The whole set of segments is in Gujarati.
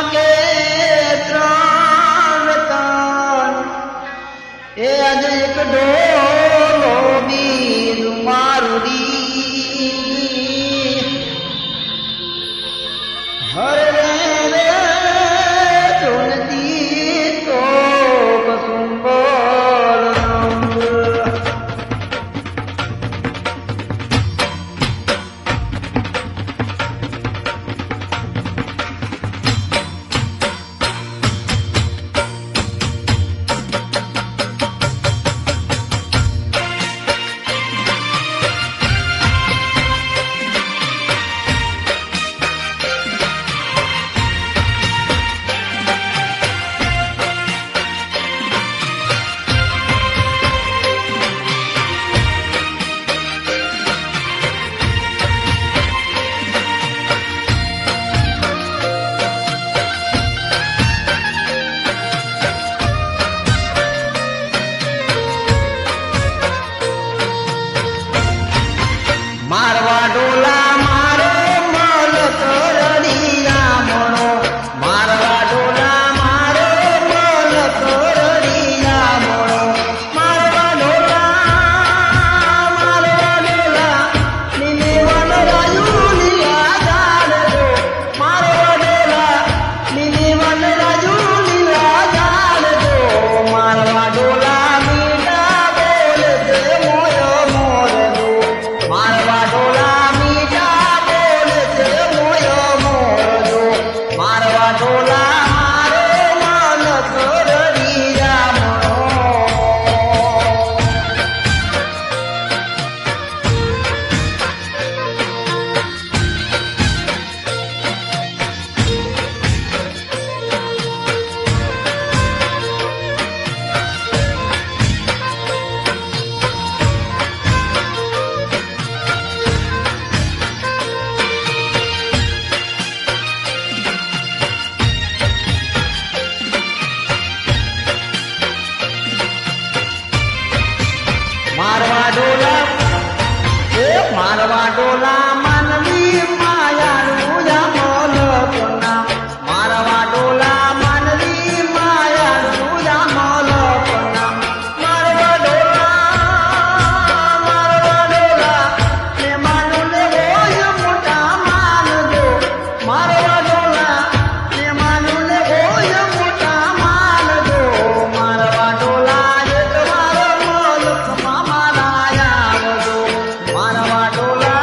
કે ત્રણ રતન એ આજે એક ડોલો બીજું મારું દી હરે રે તુનદી તો કસુંબર મારવા ડોલા મારો મલ કરડિયા મણો મારવા ડોલા મારો મલ કરડિયા મણો મારવા ડોલા નીને વન રાજુ લીલા જાડો મારવા ડોલા નીને વન રાજુ લીલા જાડો મારવા ડોલા મીઠા બોલે તે મોય મોરનો મારવા ડોલા મીઠા બોલે છે મોયો મોરજો મારવા ડોલા મારો મન કરડિયા મણો મારવા ડોલા મારવા ડોલા માનવી માયાનું જામલ કોના મારવા ડોલા માનવી માયાનું જામલ કોના મારવા ડોલા ને માનું ને હોય મોટા માનજો મારવા ડોલા ને માનું ને હોય મોટા માનજો મારવા ડોલા મારવા ડોલા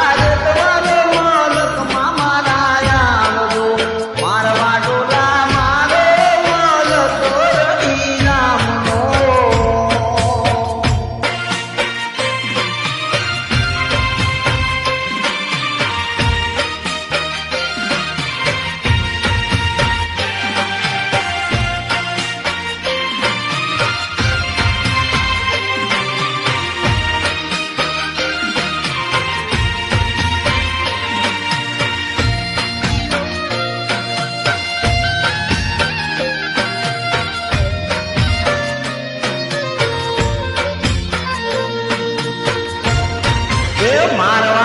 મારો